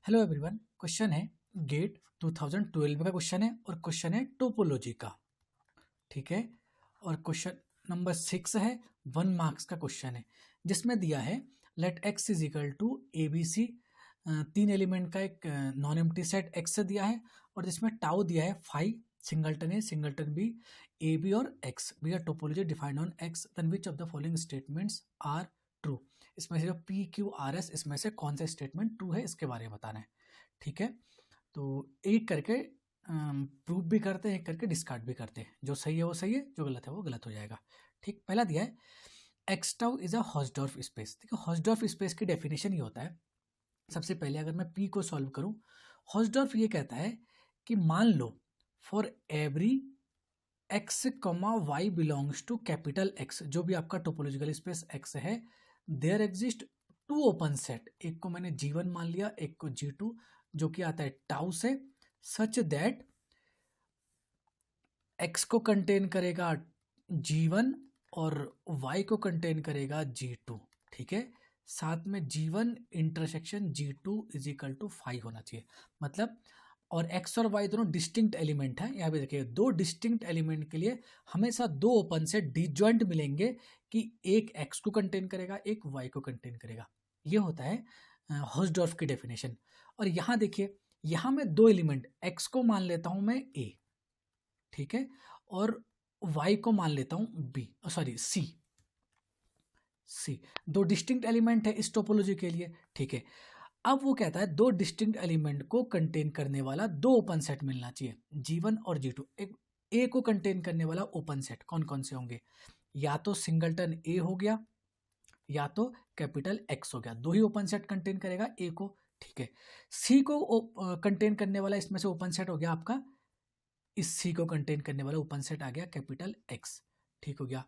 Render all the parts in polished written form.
Hello everyone. Question है gate 2012 का question है और क्वेश्चन है टोपोलॉजी का। ठीक है। और क्वेश्चन नंबर 6 है, 1 मार्क्स का क्वेश्चन है जिसमें दिया है let X is equal to A B C. 3 element का एक नॉन एम्प्टी सेट एक्स से दिया है और जिसमें टाउ दिया है five, singleton A singleton B, A B और X B R topology defined on X, then which of the following statements are true. इसमें से जो पी क्यू आर एस इसमें से कौन सा स्टेटमेंट ट्रू है इसके बारे में बताना है। ठीक है। तो एक करके प्रूव भी करते हैं, एक करके डिस्कार्ड भी करते हैं। जो सही है वो सही है, जो गलत है वो गलत हो जाएगा। ठीक, पहला दिया है X tau is a Hausdorff space. देखो हॉसडॉर्फ स्पेस की डेफिनेशन ये होता है, सबसे पहले अगर मैं पी को सॉल्व करूं, हॉसडॉर्फ ये कहता है कि मान लो for every X comma Y belongs to capital X, जो भी आपका टोपोलॉजिकल स्पेस एक्स है, there exist two open set. एक को मैंने G1 मान लिया, एक को G2, जो कि आता है टाउ से, सच दैट एक्स को कंटेन करेगा G1 और y को कंटेन करेगा G2। ठीक है। साथ में G1 intersection G2 is equal to 5 होना चाहिए। मतलब और x और y दोनों डिस्टिंक्ट एलिमेंट हैं। यहाँ पे देखिए दो डिस्टिंक्ट एलिमेंट के लिए हमेशा दो ओपन सेट डिजॉइंट मिलेंगे कि एक x को कंटेन करेगा, एक y को कंटेन करेगा। ये होता है हॉसडॉर्फ की डेफिनेशन। और यहाँ देखिए, यहाँ मैं दो एलिमेंट x को मान लेता हूँ मैं a, ठीक है, और y को मान लेता हूँ b, सॉरी c। दो डिस्टिंक्ट एलिमेंट है इस टोपोलॉजी के लिए। ठीक है। अब वो कहता है दो डिस्टिंक्ट एलिमेंट को कंटेन करने वाला दो ओपन सेट मिलना चाहिए, G1 और G2। एक ए को कंटेन करने वाला ओपन सेट कौन कौन से होंगे? या तो सिंगलटन ए हो गया या तो कैपिटल एक्स हो गया, दो ही ओपन सेट कंटेन करेगा ए को। ठीक है। सी को कंटेन करने वाला इसमें से ओपन सेट हो गया आपका, इस सी को कंटेन करने वाला ओपन सेट आ गया कैपिटल एक्स। ठीक हो गया।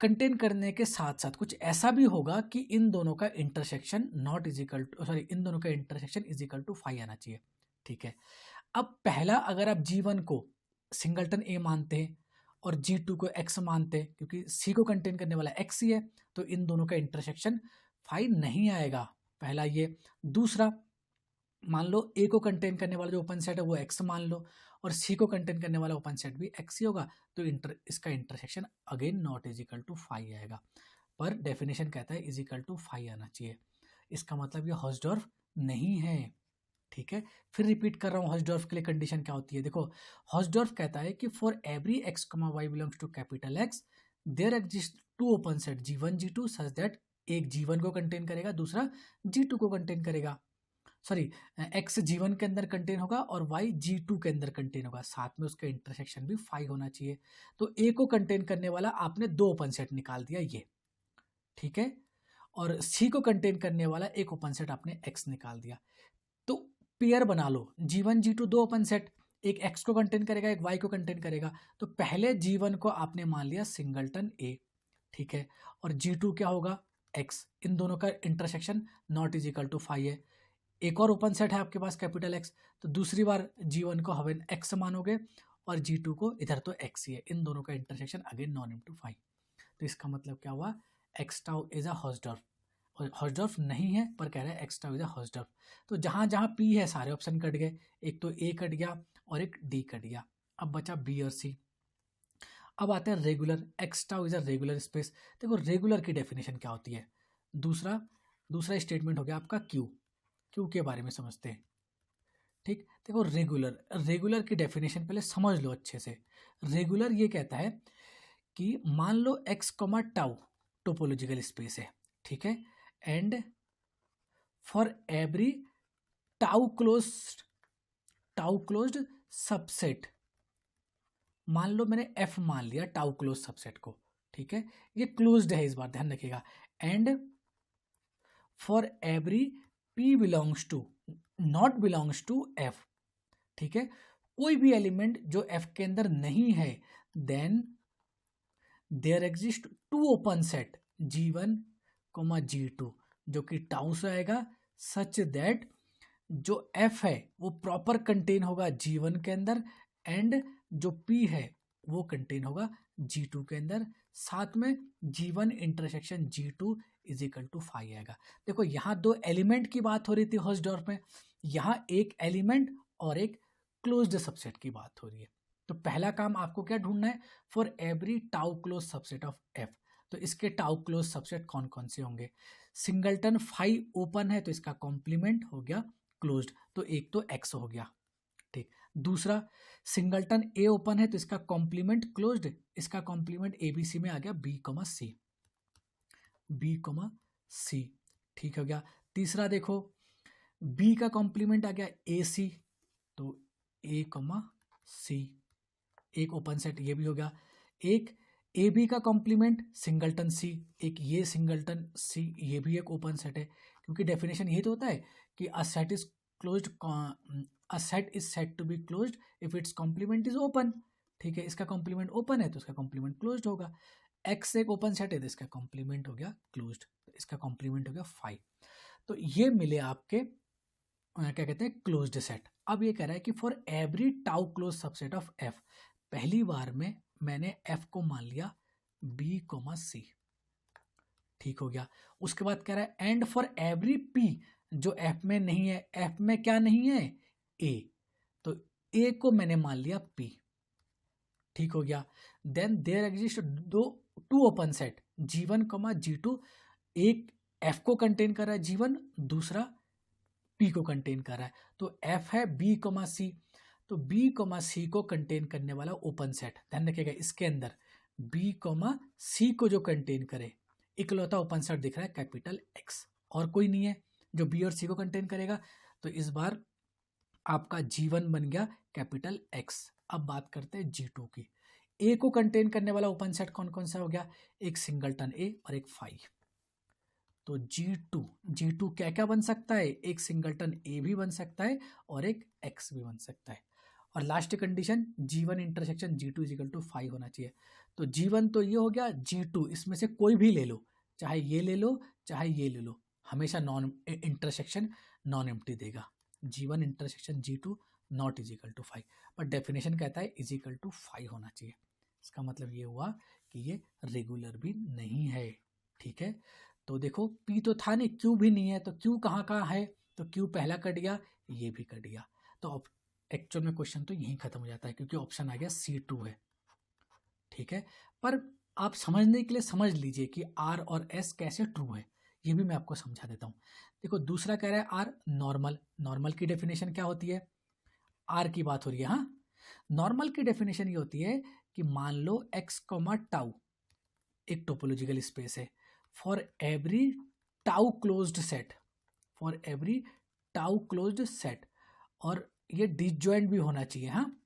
कंटेन करने के साथ साथ कुछ ऐसा भी होगा कि इन दोनों का intersection not is equal to, sorry, इन दोनों का इंटरसेक्शन इजिकल टू 5 आना चाहिए। ठीक है। अब पहला, अगर आप G1 को सिंगलटन ए मानते हैं और G2 को एक्स मानते हैं, क्योंकि सी को कंटेन करने वाला एक्स ही है, तो इन दोनों का इंटरसेक्शन 5 नहीं आएगा। पहला ये। दूसरा, मान लो ए को कंटेन करने वाला जो ओपन सेट है वो एक्स मान लो, और सी को कंटेन करने वाला ओपन सेट भी एक्स ही होगा, तो इसका intersection again not is equal to 5 आएगा। पर डेफिनेशन कहता है इज इक्वल टू 5 आना चाहिए। इसका मतलब ये हॉसडॉर्फ नहीं है। ठीक है। फिर रिपीट कर रहा हूँ, हॉसडॉर्फ के लिए कंडीशन क्या होती है। देखो हॉसडॉर्फ कहता है कि for every X comma Y belongs to capital X, there exist two open set G1 G2 such that एक G1 को कंटेन करेगा, दूसरा G2 को कंटेन करेगा। सॉरी, एक्स G1 के अंदर कंटेन होगा और वाई G2 के अंदर कंटेन होगा, साथ में उसका इंटरसेक्शन भी 5 होना चाहिए। तो ए को कंटेन करने वाला आपने दो ओपन सेट निकाल दिया ये। ठीक है। और सी को कंटेन करने वाला एक ओपन सेट आपने एक्स निकाल दिया। तो पेयर बना लो, G1 G2 दो ओपन सेट, एक एक्स को कंटेन करेगा एक वाई को कंटेन करेगा। तो पहले G1 को आपने मान लिया सिंगलटन ए। ठीक है। और G2 क्या होगा? एक्स। इन दोनों का intersection not is equal to 5 है। एक और ओपन सेट है आपके पास कैपिटल एक्स, तो दूसरी बार G1 को हमें एक्स मानोगे और G2 को इधर तो एक्स ही है। इन दोनों का इंटरसेक्शन अगेन नॉन इनटू 5। तो इसका मतलब क्या हुआ? X tau is a Hausdorff. और हॉसडॉर्फ नहीं है पर कह रहा है X tau is a Hausdorff. तो जहां जहां पी है सारे ऑप्शन कट गए, एक तो ए कट गया और एक डी कट गया, अब बचा बी और सी। अब आते हैं regular. X tau is a regular space. देखो रेगुलर की डेफिनेशन क्या होती है। दूसरा दूसरा स्टेटमेंट हो गया आपका क्यू। क्यू के बारे में समझते हैं। ठीक, देखो रेगुलर, रेगुलर की डेफिनेशन पहले समझ लो अच्छे से। रेगुलर ये कहता है कि मान लो X comma tau topological space है। ठीक है। And for every tau closed subset, मान लो मैंने एफ मान लिया टाउ क्लोज सबसेट को। ठीक है। ये क्लोज्ड है इस बार ध्यान रखिएगा। And for every P belongs to, not belongs to F. ठीक है। कोई भी एलिमेंट जो एफ के अंदर नहीं है, then there exist two open set G1 comma G2, जो कि टाउ से आएगा, सच दैट जो एफ है वो प्रॉपर कंटेन होगा G1 के अंदर, एंड जो P है वो कंटेन होगा G2 के अंदर, साथ में G1 intersection G2 is equal to 5 आएगा। देखो यहाँ दो एलिमेंट की बात हो रही थी हॉल्सडॉर्फ में, यहाँ एक एलिमेंट और एक क्लोज्ड सबसेट की बात हो रही है। तो पहला काम आपको क्या ढूंढना है, for every tau close subset of F. तो इसके टाउ क्लोज सबसेट कौन कौन से होंगे, सिंगलटन फाई ओपन है तो इसका कॉम्प्लीमेंट हो गया क्लोज्ड, तो एक तो एक्स हो गया, ठीक। दूसरा सिंगलटन ए ओपन है तो इसका कॉम्प्लीमेंट क्लोज्ड, इसका कॉम्प्लीमेंट एबीसी में आ गया बी कॉमा सी, बी कॉमा सी, ठीक हो गया। तीसरा देखो बी का कॉम्प्लीमेंट आ गया ए सी, तो ए कॉमा सी, एक ओपन सेट ये भी हो गया। एक ए बी का कॉम्प्लीमेंट सिंगलटन सी, एक ये सिंगलटन सी, ये भी एक ओपन सेट है, क्योंकि डेफिनेशन यही तो होता है कि a set is closed, a set is said to be closed if its complement is open, ठीक है। इसका कॉम्प्लीमेंट ओपन है तो इसका कॉम्प्लीमेंट क्लोज्ड होगा। एक्स एक ओपन सेट है तो इसका कॉम्प्लीमेंट हो गया क्लोज्ड, तो इसका कॉम्प्लीमेंट हो गया 5। तो ये मिले आपके क्या कहते हैं क्लोज्ड सेट। अब ये कह रहा है कि for every tau close subset of F, पहली बार में मैंने एफ को मान लिया बी कोमा सी, ठीक हो गया। उसके बाद कह रहा है एंड फॉर एवरी पी, जो एफ में नहीं है, एफ में क्या नहीं है, ए, तो ए को मैंने मान लिया पी, ठीक हो गया। देन देयर एग्जिस्ट दो टू ओपन सेट G1 कमा G2, एक F को कंटेन कर रहा है G1, दूसरा P को कंटेन कर रहा है। तो F है B कमा C, तो B कमा C को कंटेन करने वाला ओपन सेट, ध्यान रखिएगा इसके अंदर B कमा C को जो कंटेन करे, इकलौता ओपन सेट दिख रहा है कैपिटल X, और कोई नहीं है जो B और C को कंटेन करेगा। तो इस बार आपका G1 बन गया कैपिटल X। अब बात करते हैं G2 की। A को कंटेन करने वाला ओपन सेट कौन कौन सा हो गया, एक सिंगलटन A और एक फाई। तो G2 क्या क्या बन सकता है, एक सिंगलटन A भी बन सकता है और एक X भी बन सकता है। और last condition G1 intersection G2 is equal to 5 होना चाहिए। तो G1 तो ये हो गया, G2 इसमें से कोई भी ले लो, चाहे ये ले लो चाहे ये ले लो, हमेशा नॉन इंटरसेक्शन नॉन एम्प्टी देगा। G1 intersection G2 not is equal to 5, but definition कहता है इजिकल टू 5 होना चाहिए। इसका मतलब ये हुआ कि ये रेगुलर भी नहीं है, ठीक है। तो देखो P तो था नहीं, Q भी नहीं है, तो Q कहाँ है, तो Q पहला कट गया, ये भी कट गया। तो एक्चुअल में क्वेश्चन तो यहीं खत्म हो जाता है, क्योंकि ऑप्शन आ गया C2 है, ठीक है। पर आप समझने के लिए समझ लीजिए कि R और S कैसे ट्रू है, ये भी मैं आपको समझा देता हूँ। देखो दूसरा कह रहा है R नॉर्मल, नॉर्मल की डेफिनेशन क्या होती है, R की बात हो रही है, हाँ। नॉर्मल की डेफिनेशन ये होती है कि मान लो x कॉमा टाउ एक टोपोलॉजिकल स्पेस है, for every tau closed set, for every tau closed set, और ये डिसजॉइंट भी होना चाहिए, हाँ,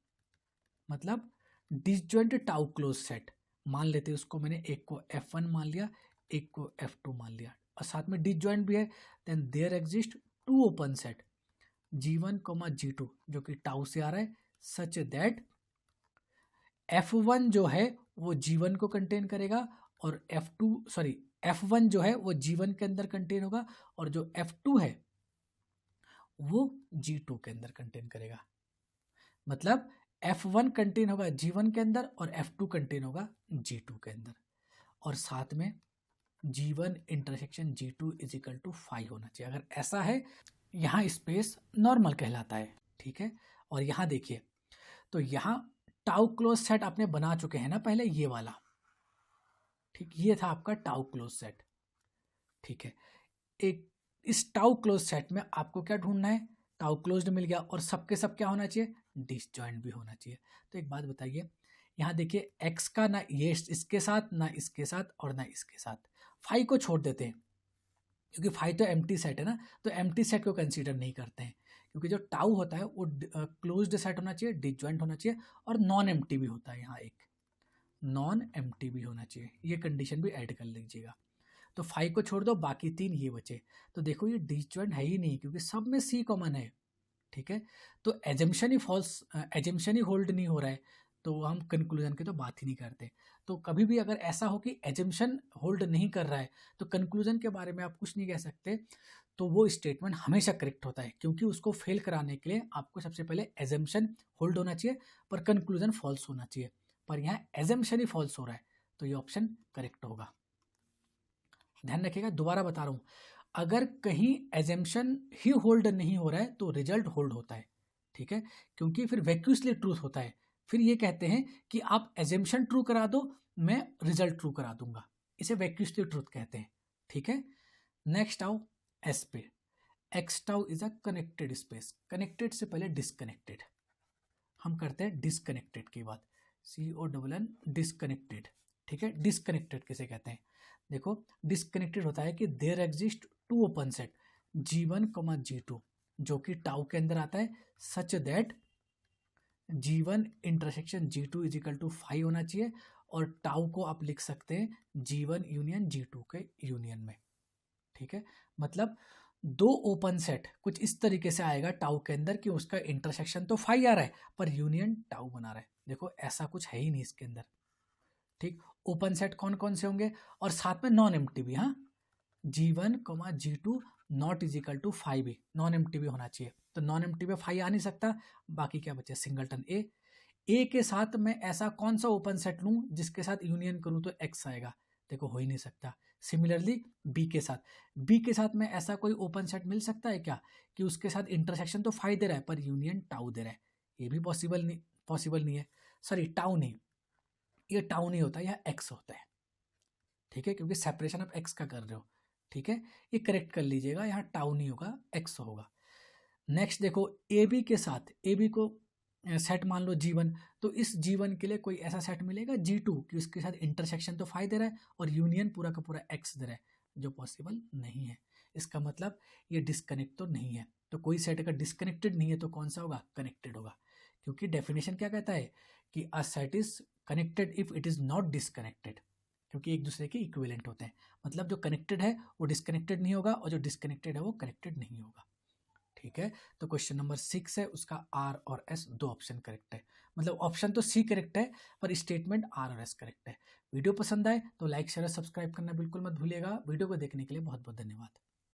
मतलब डिसजॉइंट टाउ क्लोज सेट मान लेते हैं उसको, मैंने एक को F1 मान लिया, एक को F2 मान लिया, और साथ में डिसजॉइंट भी है। Then there exist two open set G1 G2 जो कि टाउ से आ रहा है, सच दैट F1 जो है वो G1 को कंटेन करेगा, और F1 जो है वो G1 के अंदर कंटेन होगा, और जो F2 है वो G2 के अंदर कंटेन करेगा। मतलब F1 कंटेन होगा G1 के अंदर और F2 कंटेन होगा G2 के अंदर, और साथ में G1 intersection G2 is equal to 5 होना चाहिए। अगर ऐसा है, यहाँ स्पेस नॉर्मल कहलाता है, ठीक है। और यहाँ देखिए, तो यहाँ टाउ क्लोज सेट आपने बना चुके हैं ना पहले, ये वाला, ठीक, ये था आपका टाउ क्लोज सेट, ठीक है। एक इस टाउ क्लोज सेट में आपको क्या ढूंढना है, टाउ क्लोज्ड मिल गया, और सबके सब क्या होना चाहिए, डिसजॉइंट भी होना चाहिए। तो एक बात बताइए, यहाँ देखिए x का ना ये इसके साथ, ना इसके साथ, और ना इसके साथ, फाई को छोड़ देते हैं, क्योंकि फाई तो एम्प्टी सेट है ना, तो एम्प्टी सेट को कंसीडर नहीं करते हैं, क्योंकि जो टाउ होता है वो क्लोज्ड सेट होना चाहिए, डिसजॉइंट होना चाहिए, और नॉन एम्प्टी भी होता है, यहाँ एक नॉन एम्प्टी भी होना चाहिए, ये कंडीशन भी ऐड कर लीजिएगा। तो 5 को छोड़ दो, बाकी 3 ये बचे। तो देखो ये डिसजॉइंट है ही नहीं, क्योंकि सब में C कॉमन है, ठीक है। तो एजम्पशन ही फॉल्स, एजम्पशन ही होल्ड नहीं हो रहा है, तो हम कंक्लूजन की तो बात ही नहीं करते। तो कभी भी अगर ऐसा हो कि एजम्पशन होल्ड नहीं कर रहा है, तो कंक्लूजन के बारे में आप कुछ नहीं कह सकते, तो वो स्टेटमेंट हमेशा करेक्ट होता है, क्योंकि उसको फेल कराने के लिए आपको सबसे पहले एजम्पशन होल्ड होना चाहिए, पर कंक्लूजन फॉल्स होना चाहिए। पर यहाँ एजम्पशन ही फॉल्स हो रहा है, तो ये ऑप्शन करेक्ट होगा। ध्यान रखिएगा, दोबारा बता रहा हूँ, अगर कहीं एजम्पशन ही होल्ड नहीं हो रहा है तो रिजल्ट होल्ड होता है, ठीक है, क्योंकि फिर वैक्यूअसली ट्रूथ होता है। फिर ये कहते हैं कि आप एजम्पशन ट्रू करा दो, मैं रिजल्ट ट्रू करा दूंगा, इसे वैक्यूअसली ट्रूथ कहते हैं, ठीक है। नेक्स्ट आओ एस पे, x tau is a connected space. Connected से पहले डिसकनेक्टेड, हम करते हैं डिसकनेक्टेड की बात, CONN डिसकनेक्टेड, ठीक है। डिसकनेक्टेड किसे कहते हैं, देखो डिसकनेक्टेड होता है कि there exist two open set G1, G2 जो कि टाउ के अंदर आता है, such that G1 intersection G2 is equal to 5 होना चाहिए, और टाउ को आप लिख सकते हैं G1 यूनियन G2 के यूनियन में, ठीक है। मतलब दो ओपन सेट कुछ इस तरीके से आएगा टाउ के अंदर कि उसका इंटरसेक्शन तो 5 आ रहा है पर यूनियन टाउ बना रहा है, देखो ऐसा कुछ है ही नहीं इसके अंदर, ठीक। ओपन सेट कौन कौन से होंगे, और साथ में नॉन एम्प्टी भी, हाँ, G1, G2 not is equal to 5 भी, नॉन एम्प्टी भी होना चाहिए, तो नॉन एम्प्टी पे 5 आ नहीं सकता, बाकी क्या बचे, सिंगलटन ए के साथ मैं ऐसा कौन सा ओपन सेट लूं जिसके साथ यूनियन करूं तो एक्स आएगा, देखो हो ही नहीं सकता। सिमिलरली बी के साथ में ऐसा कोई ओपन सेट मिल सकता है क्या कि उसके साथ इंटरसेक्शन तो 5 दे रहा है पर यूनियन टाउ दे रहा है, ये भी पॉसिबल नहीं है, सॉरी टाउ नहीं, ये टाउ नहीं होता, यह एक्स होता है, ठीक है, क्योंकि सेपरेशन आप एक्स का कर रहे हो, ठीक है, ये करेक्ट कर लीजिएगा, यहाँ टाउ नहीं होगा, एक्स होगा। नेक्स्ट देखो ए बी के साथ, ए बी को सेट मान लो G1, तो इस G1 के लिए कोई ऐसा सेट मिलेगा G2 कि उसके साथ इंटरसेक्शन तो 5 दे रहा है और यूनियन पूरा का पूरा एक्स दे रहा है, जो पॉसिबल नहीं है। इसका मतलब ये डिस्कनेक्ट तो नहीं है, तो कोई सेट अगर डिस्कनेक्टेड नहीं है तो कौन सा होगा, कनेक्टेड होगा, क्योंकि डेफिनेशन क्या कहता है कि a set is connected if it is not disconnected, क्योंकि एक दूसरे के इक्विवेलेंट होते हैं, मतलब जो कनेक्टेड है वो डिस्कनेक्टेड नहीं होगा और जो डिस्कनेक्टेड है वो कनेक्टेड नहीं होगा, ठीक है। तो क्वेश्चन नंबर 6 है, उसका आर और एस दो ऑप्शन करेक्ट है, मतलब ऑप्शन तो सी करेक्ट है पर स्टेटमेंट आर और एस करेक्ट है। वीडियो पसंद आए तो लाइक शेयर सब्सक्राइब करना बिल्कुल मत भूलिएगा। वीडियो को देखने के लिए बहुत बहुत धन्यवाद।